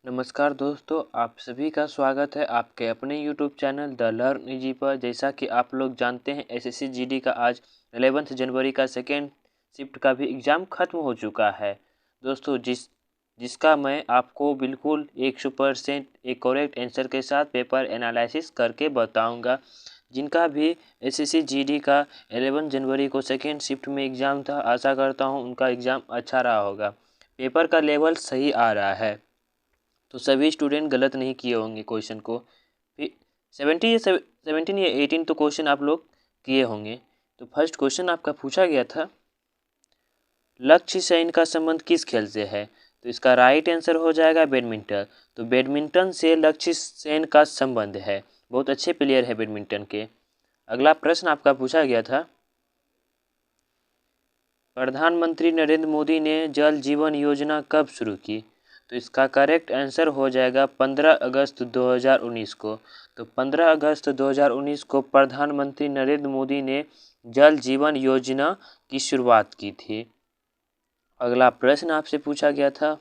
नमस्कार दोस्तों, आप सभी का स्वागत है आपके अपने YouTube channel the learn easy पर। जैसा कि आप लोग जानते हैं, एसएससी जीडी का आज 11 जनवरी का सेकेंड शिफ्ट का भी एग्ज़ाम ख़त्म हो चुका है दोस्तों। जिसका मैं आपको बिल्कुल 100% एक करेक्ट आंसर के साथ पेपर एनालिसिस करके बताऊंगा। जिनका भी एसएससी जीडी का 11 जनवरी को सेकेंड शिफ्ट में एग्ज़ाम था, आशा करता हूँ उनका एग्ज़ाम अच्छा रहा होगा। पेपर का लेवल सही आ रहा है, तो सभी स्टूडेंट गलत नहीं किए होंगे क्वेश्चन को। फिर 17 या 18 तो क्वेश्चन आप लोग किए होंगे। तो फर्स्ट क्वेश्चन आपका पूछा गया था, लक्ष्य सेन का संबंध किस खेल से है? तो इसका राइट आंसर हो जाएगा बैडमिंटन। तो बैडमिंटन से लक्ष्य सेन का संबंध है, बहुत अच्छे प्लेयर है बैडमिंटन के। अगला प्रश्न आपका पूछा गया था, प्रधानमंत्री नरेंद्र मोदी ने जल जीवन योजना कब शुरू की? तो इसका करेक्ट आंसर हो जाएगा 15 अगस्त 2019 को। तो 15 अगस्त 2019 को प्रधानमंत्री नरेंद्र मोदी ने जल जीवन योजना की शुरुआत की थी। अगला प्रश्न आपसे पूछा गया था,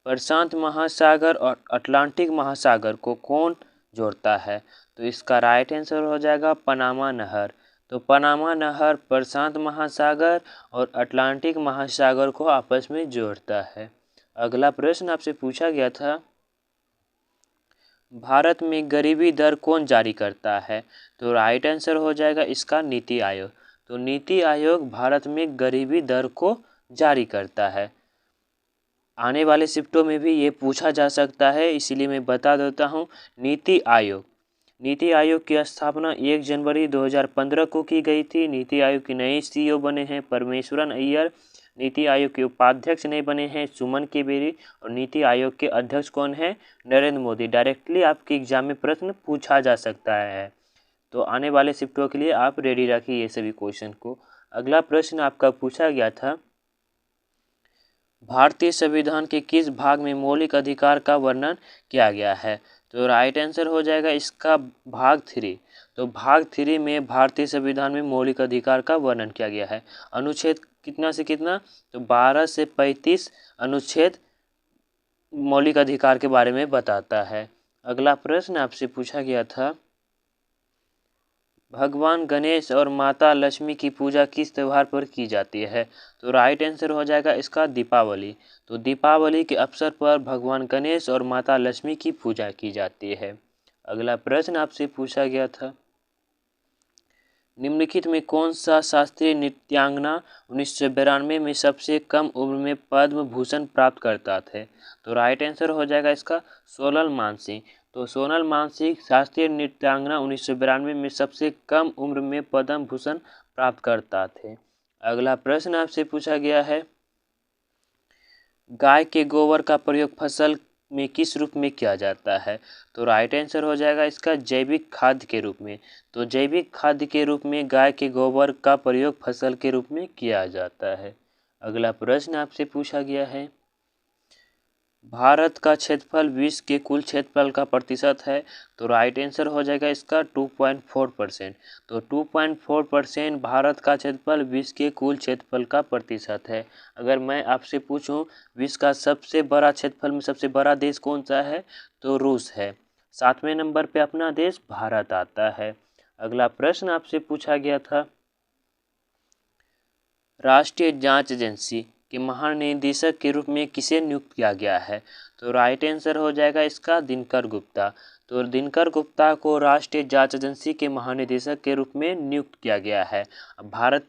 प्रशांत महासागर और अटलांटिक महासागर को कौन जोड़ता है? तो इसका राइट आंसर हो जाएगा पनामा नहर। तो पनामा नहर प्रशांत महासागर और अटलांटिक महासागर को आपस में जोड़ता है। अगला प्रश्न आपसे पूछा गया था, भारत में गरीबी दर कौन जारी करता है? तो राइट आंसर हो जाएगा इसका नीति आयोग। तो नीति आयोग भारत में गरीबी दर को जारी करता है। आने वाले शिफ्टों में भी ये पूछा जा सकता है, इसीलिए मैं बता देता हूँ। नीति आयोग की स्थापना 1 जनवरी 2015 को की गई थी। नीति आयोग के नए सीईओ बने हैं परमेश्वरन अय्यर। नीति आयोग के उपाध्यक्ष नए बने हैं सुमन के बेरी। और नीति आयोग के अध्यक्ष कौन है? नरेंद्र मोदी। डायरेक्टली आपके एग्जाम में प्रश्न पूछा जा सकता है, तो आने वाले शिफ्टों के लिए आप रेडी रखिए ये सभी क्वेश्चन को। अगला प्रश्न आपका पूछा गया था, भारतीय संविधान के किस भाग में मौलिक अधिकार का वर्णन किया गया है? तो राइट आंसर हो जाएगा इसका भाग 3। तो भाग 3 में भारतीय संविधान में मौलिक अधिकार का वर्णन किया गया है। अनुच्छेद कितना से कितना? तो 12 से 35 अनुच्छेद मौलिक अधिकार के बारे में बताता है। अगला प्रश्न आपसे पूछा गया था, भगवान गणेश और माता लक्ष्मी की पूजा किस त्यौहार पर की जाती है? तो राइट आंसर हो जाएगा इसका दीपावली। तो दीपावली के अवसर पर भगवान गणेश और माता लक्ष्मी की पूजा की जाती है। अगला प्रश्न आपसे पूछा गया था, निम्नलिखित में कौन सा शास्त्रीय नृत्यांगना 1992 में सबसे कम उम्र में पद्म भूषण प्राप्त करता थे? तो राइट आंसर हो जाएगा इसका सोनल मानसिंह। तो सोनल मानसिंह शास्त्रीय नृत्यांगना 1992 में सबसे कम उम्र में पद्म भूषण प्राप्त करता थे। अगला प्रश्न आपसे पूछा गया है, गाय के गोबर का प्रयोग फसल में किस रूप में किया जाता है? तो राइट आंसर हो जाएगा इसका जैविक खाद के रूप में। तो जैविक खाद के रूप में गाय के गोबर का प्रयोग फसल के रूप में किया जाता है। अगला प्रश्न आपसे पूछा गया है, भारत का क्षेत्रफल विश्व के कुल क्षेत्रफल का प्रतिशत है? तो राइट आंसर हो जाएगा इसका 2.4%। तो 2.4% भारत का क्षेत्रफल विश्व के कुल क्षेत्रफल का प्रतिशत है। अगर मैं आपसे पूछूं विश्व का सबसे बड़ा क्षेत्रफल में सबसे बड़ा देश कौन सा है? तो रूस है। 7वें नंबर पे अपना देश भारत आता है। अगला प्रश्न आपसे पूछा गया था, राष्ट्रीय जांच एजेंसी के महानिदेशक के रूप में किसे नियुक्त किया गया है? तो राइट आंसर हो जाएगा इसका दिनकर गुप्ता। तो दिनकर गुप्ता को राष्ट्रीय जांच एजेंसी के महानिदेशक के रूप में नियुक्त किया गया है। भारत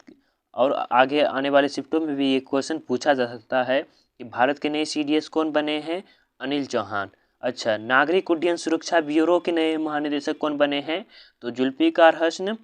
और आगे आने वाले शिफ्टों में भी ये क्वेश्चन पूछा जा सकता है कि भारत के नए सीडीएस कौन बने हैं? अनिल चौहान। अच्छा, नागरिक उड्डयन सुरक्षा ब्यूरो के नए महानिदेशक कौन बने हैं? तो Zulfiqar Hasan.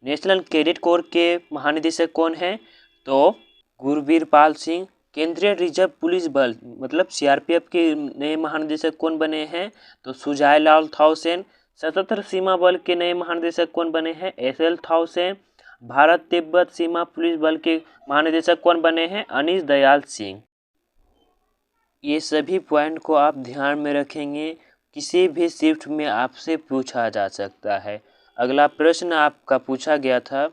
National Cadet Corps के महानिदेशक कौन हैं? तो गुरबीर पाल सिंह। केंद्रीय रिजर्व पुलिस बल मतलब सीआरपीएफ के नए महानिदेशक कौन बने हैं? तो सुजाय लाल थाउसेन। सशस्त्र सीमा बल के नए महानिदेशक कौन बने हैं? एसएल थाउसेन। भारत तिब्बत सीमा पुलिस बल के महानिदेशक कौन बने हैं? अनीश दयाल सिंह। ये सभी पॉइंट को आप ध्यान में रखेंगे, किसी भी शिफ्ट में आपसे पूछा जा सकता है। अगला प्रश्न आपका पूछा गया था,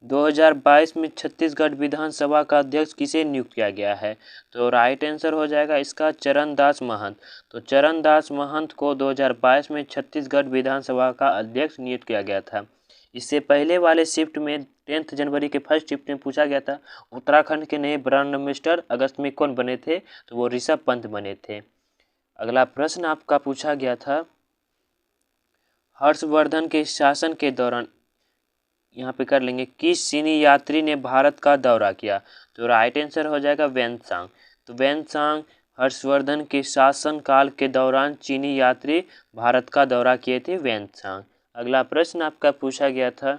2022 में छत्तीसगढ़ विधानसभा का अध्यक्ष किसे नियुक्त किया गया है? तो राइट आंसर हो जाएगा इसका चरणदास महंत। तो चरणदास महंत को 2022 में छत्तीसगढ़ विधानसभा का अध्यक्ष नियुक्त किया गया था। इससे पहले वाले शिफ्ट में 10 जनवरी के फर्स्ट शिफ्ट में पूछा गया था उत्तराखंड के नए ब्रांड मिनिस्टर अगस्त में कौन बने थे? तो वो ऋषभ पंत बने थे। अगला प्रश्न आपका पूछा गया था हर्षवर्धन के शासन के दौरान, यहाँ पे कर लेंगे, किस चीनी यात्री ने भारत का दौरा किया? तो राइट आंसर हो जाएगा वेनसांग। तो वेनसांग हर्षवर्धन के शासनकाल के दौरान चीनी यात्री भारत का दौरा किए थे, वेनसांग। अगला प्रश्न आपका पूछा गया था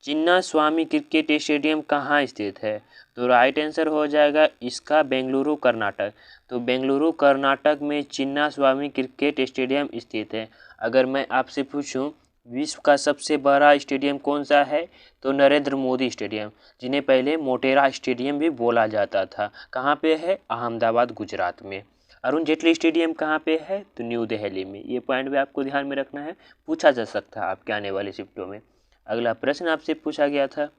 चिन्ना स्वामी क्रिकेट स्टेडियम कहाँ स्थित है? तो राइट आंसर हो जाएगा इसका बेंगलुरु कर्नाटक। तो बेंगलुरु कर्नाटक में चिन्ना स्वामी क्रिकेट स्टेडियम स्थित है। अगर मैं आपसे पूछूं विश्व का सबसे बड़ा स्टेडियम कौन सा है? तो नरेंद्र मोदी स्टेडियम, जिन्हें पहले मोटेरा स्टेडियम भी बोला जाता था। कहाँ पे है? अहमदाबाद गुजरात में। अरुण जेटली स्टेडियम कहाँ पे है? तो न्यू दिल्ली में। ये पॉइंट भी आपको ध्यान में रखना है, पूछा जा सकता है आपके आने वाले शिफ्टों में। अगला प्रश्न आपसे पूछा गया था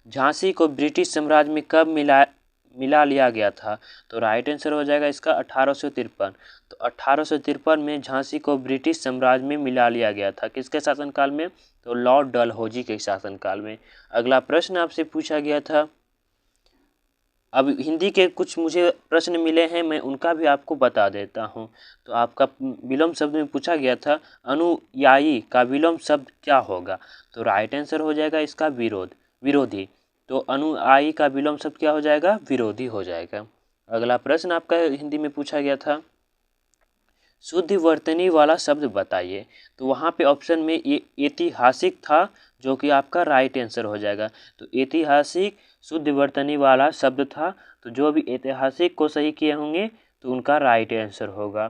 झांसी को ब्रिटिश साम्राज्य में कब मिला लिया गया था? तो राइट आंसर हो जाएगा इसका 1853। तो 1853 में झांसी को ब्रिटिश साम्राज्य में मिला लिया गया था। किसके शासनकाल में? तो लॉर्ड डलहौजी के शासनकाल में। अगला प्रश्न आपसे पूछा गया था, अब हिंदी के कुछ मुझे प्रश्न मिले हैं, मैं उनका भी आपको बता देता हूं। तो आपका विलोम शब्द में पूछा गया था अनुयायी का विलोम शब्द क्या होगा? तो राइट आंसर हो जाएगा इसका विरोधी। तो अनुयायी का विलोम शब्द क्या हो जाएगा? विरोधी हो जाएगा। अगला प्रश्न आपका हिंदी में पूछा गया था शुद्ध वर्तनी वाला शब्द बताइए। तो वहाँ पे ऑप्शन में ये ऐतिहासिक था, जो कि आपका राइट आंसर हो जाएगा। तो ऐतिहासिक शुद्ध वर्तनी वाला शब्द था, तो जो भी ऐतिहासिक को सही किए होंगे तो उनका राइट आंसर होगा।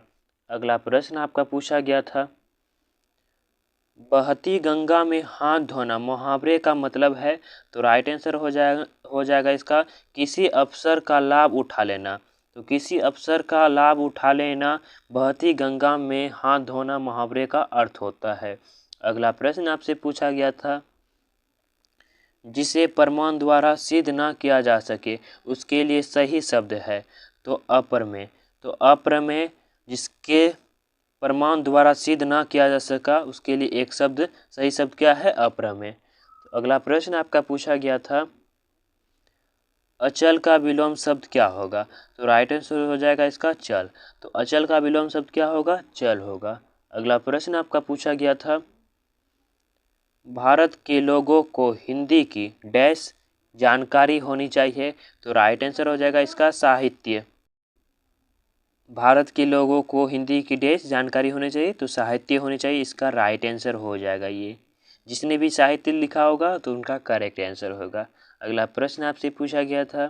अगला प्रश्न आपका पूछा गया था बहती गंगा में हाथ धोना मुहावरे का मतलब है? तो राइट आंसर हो जाएगा इसका किसी अवसर का लाभ उठा लेना। तो किसी अवसर का लाभ उठा लेना बहती गंगा में हाथ धोना मुहावरे का अर्थ होता है। अगला प्रश्न आपसे पूछा गया था जिसे प्रमाण द्वारा सिद्ध ना किया जा सके उसके लिए सही शब्द है? तो अप्रमेय। तो अप्रमेय जिसके प्रमाण द्वारा सिद्ध ना किया जा सका उसके लिए एक शब्द, सही शब्द क्या है? अप्रमेय। तो अगला प्रश्न आपका पूछा गया था अचल का विलोम शब्द क्या होगा? तो राइट आंसर हो जाएगा इसका चल। तो अचल का विलोम शब्द क्या होगा? चल होगा। अगला प्रश्न आपका पूछा गया था भारत के लोगों को हिंदी की डैश जानकारी होनी चाहिए। तो राइट आंसर हो जाएगा इसका साहित्य। भारत के लोगों को हिंदी की डैश जानकारी होनी चाहिए, तो साहित्य होनी चाहिए, इसका राइट आंसर हो जाएगा। ये जिसने भी साहित्य लिखा होगा तो उनका करेक्ट आंसर होगा। अगला प्रश्न आपसे पूछा गया था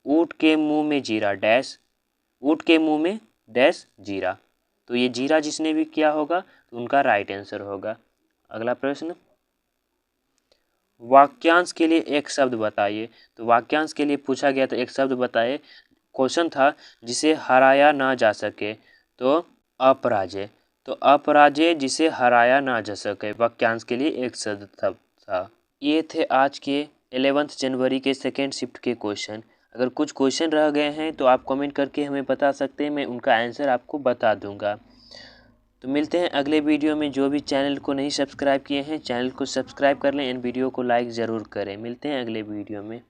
ऊँट के मुंह में जीरा डैश, ऊँट के मुंह में डैश जीरा। तो ये जीरा जिसने भी किया होगा तो उनका राइट आंसर होगा। अगला प्रश्न वाक्यांश के लिए एक शब्द बताइए। तो वाक्यांश के लिए पूछा गया था एक शब्द बताइए। क्वेश्चन था जिसे हराया ना जा सके, तो अपराजय। तो अपराजय जिसे हराया ना जा सके वाक्यांश के लिए एक शब्द था। ये थे आज के 11 जनवरी के सेकेंड शिफ्ट के क्वेश्चन। अगर कुछ क्वेश्चन रह गए हैं तो आप कमेंट करके हमें बता सकते हैं, मैं उनका आंसर आपको बता दूंगा। तो मिलते हैं अगले वीडियो में। जो भी चैनल को नहीं सब्सक्राइब किए हैं चैनल को सब्सक्राइब कर लें एंड वीडियो को लाइक ज़रूर करें। मिलते हैं अगले वीडियो में।